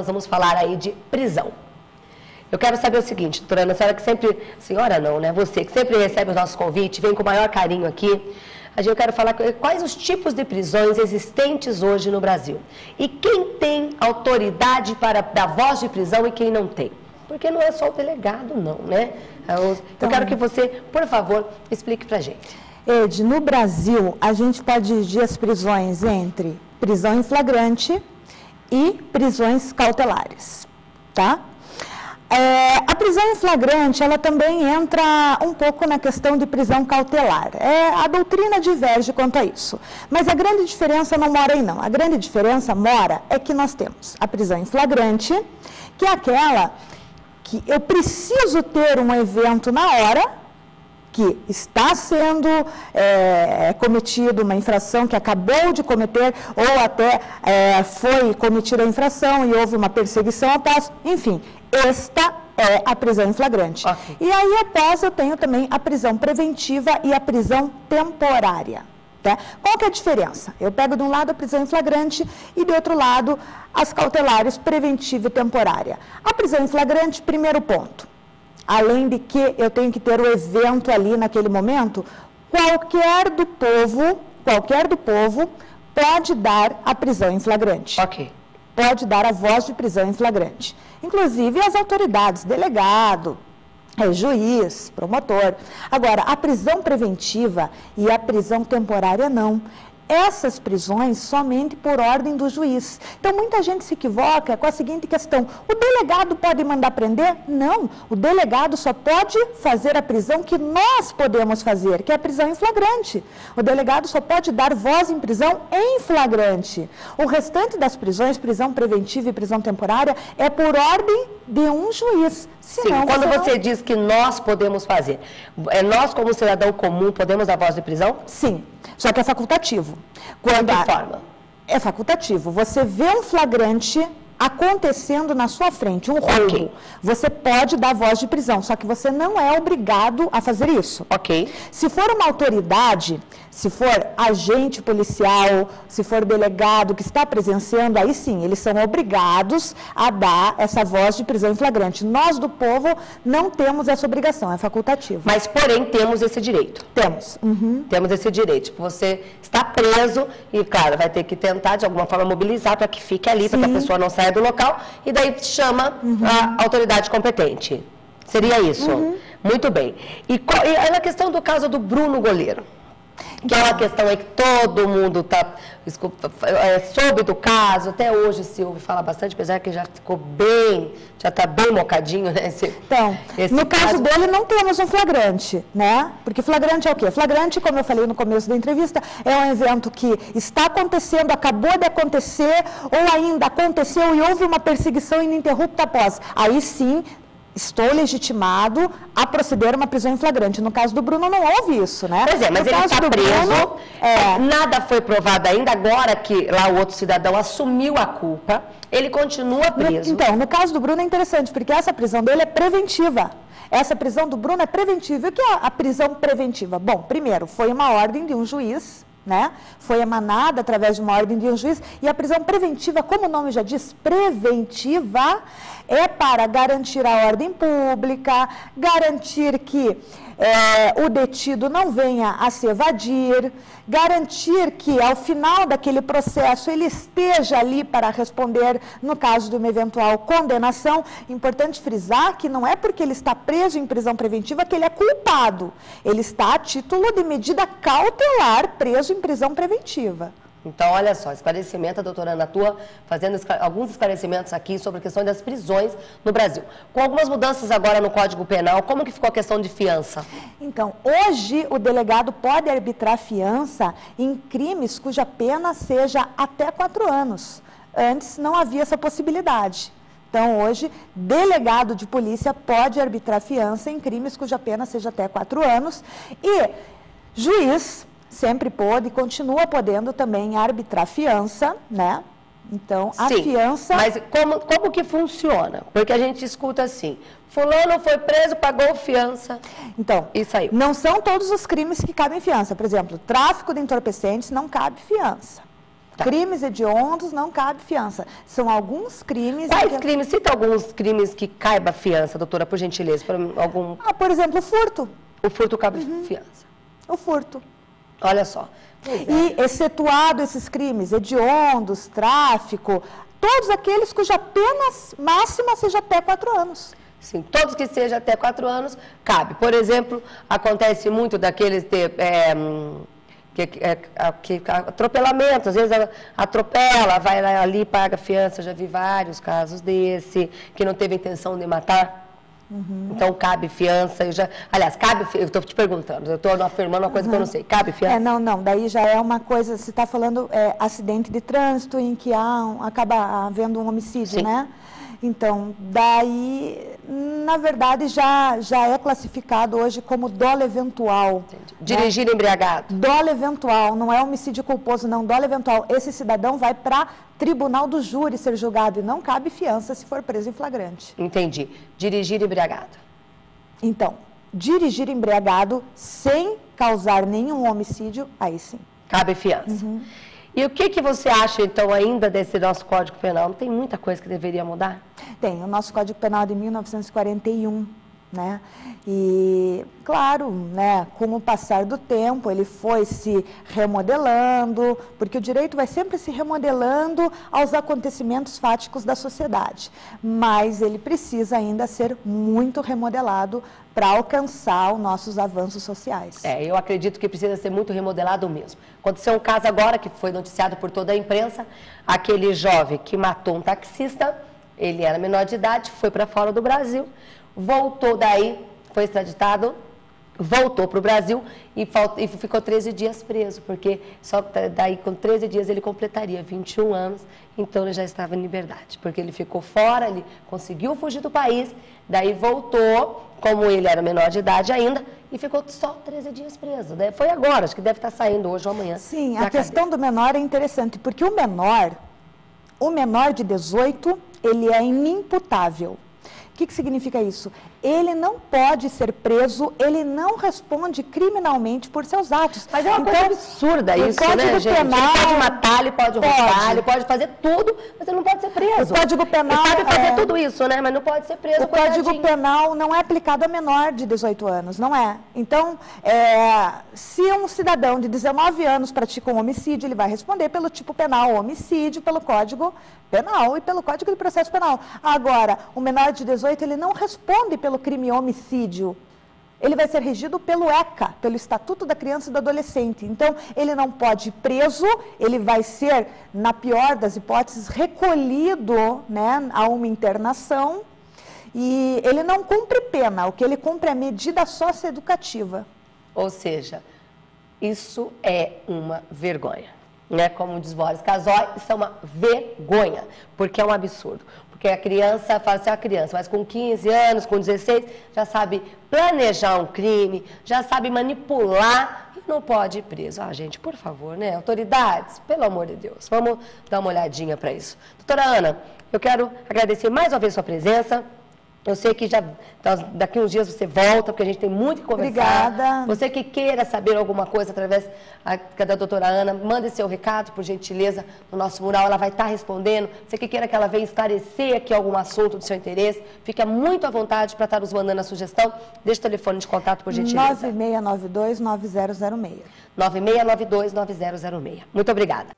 vamos falar aí de prisão. Eu quero saber o seguinte, doutora Ana, senhora não, né? Você que sempre recebe os nossos convites, vem com o maior carinho aqui. Eu quero falar quais os tipos de prisões existentes hoje no Brasil. E quem tem autoridade para dar voz de prisão e quem não tem. Porque não é só o delegado, não, né? Eu quero que você, por favor, explique pra gente. Ed, no Brasil, a gente pode dividir as prisões entre prisão em flagrante e prisões cautelares, tá? A prisão em flagrante, ela também entra um pouco na questão de prisão cautelar. A doutrina diverge quanto a isso. Mas a grande diferença não mora aí, não. A grande diferença mora é que nós temos a prisão em flagrante, que é aquela que eu preciso ter um evento na hora, que está sendo cometida uma infração que acabou de cometer, ou até foi cometida a infração e houve uma perseguição após, enfim, esta é a prisão em flagrante. Okay. E aí, após, eu tenho também a prisão preventiva e a prisão temporária. Tá? Qual que é a diferença? Eu pego de um lado a prisão em flagrante e do outro lado as cautelares preventiva e temporária. A prisão em flagrante, primeiro ponto. Além de que eu tenho que ter o evento ali naquele momento, qualquer do povo pode dar a prisão em flagrante. Ok. Pode dar a voz de prisão em flagrante. Inclusive as autoridades, delegado, juiz, promotor. Agora, a prisão preventiva e a prisão temporária não. Essas prisões somente por ordem do juiz. Então, muita gente se equivoca com a seguinte questão: o delegado pode mandar prender? Não, o delegado só pode fazer a prisão que nós podemos fazer, que é a prisão em flagrante. O delegado só pode dar voz em prisão em flagrante. O restante das prisões, prisão preventiva e prisão temporária, é por ordem de um juiz. Senão, sim, quando você diz que nós podemos fazer, nós como cidadão comum podemos dar voz de prisão? Sim, só que é facultativo. De que forma? É facultativo. Você vê um flagrante acontecendo na sua frente, um roubo. Okay. Você pode dar voz de prisão, só que você não é obrigado a fazer isso. Ok. Se for uma autoridade, se for agente policial, se for delegado que está presenciando, aí sim, eles são obrigados a dar essa voz de prisão em flagrante. Nós, do povo, não temos essa obrigação, é facultativo. Mas, porém, temos esse direito. Temos. Uhum. Temos esse direito. Tipo, você está preso e, claro, vai ter que tentar, de alguma forma, mobilizar para que fique ali, para que a pessoa não saia do local, e daí chama a autoridade competente. Seria isso? Muito bem. E na questão do caso do Bruno Goleiro, que é uma questão aí que todo mundo soube do caso, até hoje se ouve falar bastante, apesar que já está bem mocadinho, né? No caso dele não temos um flagrante, né? Porque flagrante é o quê? Flagrante, como eu falei no começo da entrevista, é um evento que está acontecendo, acabou de acontecer, ou ainda aconteceu e houve uma perseguição ininterrupta após. Aí sim, estou legitimado a proceder a uma prisão em flagrante. No caso do Bruno, não houve isso, né? Pois é, mas ele está preso, nada foi provado ainda, agora que lá o outro cidadão assumiu a culpa, ele continua preso. Então, no caso do Bruno é interessante, porque essa prisão dele é preventiva. Essa prisão do Bruno é preventiva. E o que é a prisão preventiva? Bom, primeiro, foi uma ordem de um juiz, né? Foi emanada através de uma ordem de um juiz, e a prisão preventiva, como o nome já diz, preventiva, é para garantir a ordem pública, garantir que o detido não venha a se evadir, garantir que ao final daquele processo ele esteja ali para responder no caso de uma eventual condenação. Importante frisar que não é porque ele está preso em prisão preventiva que ele é culpado. Ele está a título de medida cautelar preso em prisão preventiva. Então, olha só, esclarecimento, a doutora Ana atua fazendo alguns esclarecimentos aqui sobre a questão das prisões no Brasil. Com algumas mudanças agora no Código Penal, como que ficou a questão de fiança? Então, hoje o delegado pode arbitrar fiança em crimes cuja pena seja até 4 anos. Antes não havia essa possibilidade. Então, hoje, delegado de polícia pode arbitrar fiança em crimes cuja pena seja até 4 anos. E juiz sempre pôde e continua podendo também arbitrar fiança, né? Então, a fiança... Mas como que funciona? Porque a gente escuta assim, fulano foi preso, pagou fiança, então, e saiu. Não são todos os crimes que cabem fiança. Por exemplo, tráfico de entorpecentes não cabe fiança. Tá. Crimes hediondos não cabe fiança. São alguns crimes... Quais crimes? Cita alguns crimes que caiba fiança, doutora, por gentileza. Por exemplo, o furto. O furto cabe fiança. O furto. Olha só. E excetuado esses crimes hediondos, tráfico, todos aqueles cuja pena máxima seja até 4 anos. Sim, todos que sejam até 4 anos, cabe. Por exemplo, acontece muito daqueles atropelamento, às vezes atropela, vai ali, paga fiança, já vi vários casos desse, que não teve intenção de matar. Então, cabe fiança, aliás, eu estou te perguntando, eu estou afirmando uma coisa que eu não sei, cabe fiança? Não, daí já é uma coisa, você está falando acidente de trânsito em que acaba havendo um homicídio, né? Então, daí, na verdade, já é classificado hoje como dolo eventual. Entendi. Dirigir embriagado. Dolo eventual, não é homicídio culposo, não, dolo eventual. Esse cidadão vai para tribunal do júri ser julgado e não cabe fiança se for preso em flagrante. Entendi. Dirigir embriagado. Então, dirigir embriagado sem causar nenhum homicídio, aí sim. Cabe fiança. E o que você acha, então, ainda desse nosso Código Penal? Não tem muita coisa que deveria mudar? Tem. O nosso Código Penal é de 1941, né? E, claro, né, com o passar do tempo, ele foi se remodelando, porque o direito vai sempre se remodelando aos acontecimentos fáticos da sociedade. Mas ele precisa ainda ser muito remodelado para alcançar os nossos avanços sociais. Eu acredito que precisa ser muito remodelado mesmo. Aconteceu um caso agora que foi noticiado por toda a imprensa, aquele jovem que matou um taxista, ele era menor de idade, foi para fora do Brasil, voltou daí, foi extraditado, voltou para o Brasil e ficou 13 dias preso, porque só daí com 13 dias ele completaria 21 anos, então ele já estava em liberdade, porque ele ficou fora, ele conseguiu fugir do país, daí voltou, como ele era menor de idade ainda, e ficou só 13 dias preso. Foi agora, acho que deve estar saindo hoje ou amanhã. Sim, a questão do menor é interessante, porque o menor de 18, ele é inimputável. O que significa isso? Ele não pode ser preso, ele não responde criminalmente por seus atos. Mas é uma coisa absurda isso, né, gente? Ele pode matar, ele pode roubar, ele pode fazer tudo, mas ele não pode ser preso. O Código Penal... Ele sabe fazer tudo isso, né? Mas não pode ser preso. O Código Penal não é aplicado a menor de 18 anos, não é. Então, se um cidadão de 19 anos pratica um homicídio, ele vai responder pelo tipo penal homicídio, pelo Código Penal e pelo Código de Processo Penal. Agora, o menor de 18, ele não responde pelo crime homicídio. Ele vai ser regido pelo ECA, pelo Estatuto da Criança e do Adolescente. Então, ele não pode ir preso, ele vai ser, na pior das hipóteses, recolhido, né, a uma internação, e ele não cumpre pena, o que ele cumpre é medida socioeducativa. Ou seja, isso é uma vergonha, né? Como diz Boris Casoy, isso é uma vergonha, porque é um absurdo. Porque a criança, fala assim, a criança, mas com 15 anos, com 16, já sabe planejar um crime, já sabe manipular e não pode ir preso. Gente, por favor, né? Autoridades, pelo amor de Deus, vamos dar uma olhadinha para isso. Doutora Ana, eu quero agradecer mais uma vez sua presença. Eu sei que daqui uns dias você volta, porque a gente tem muito que conversar. Obrigada. Você que queira saber alguma coisa através da doutora Ana, mande seu recado, por gentileza, no nosso mural, ela vai estar respondendo. Você que queira que ela venha esclarecer aqui algum assunto do seu interesse, fica muito à vontade para estar nos mandando a sugestão. Deixa o telefone de contato, por gentileza. 9692-9006. 9692-9006. Muito obrigada.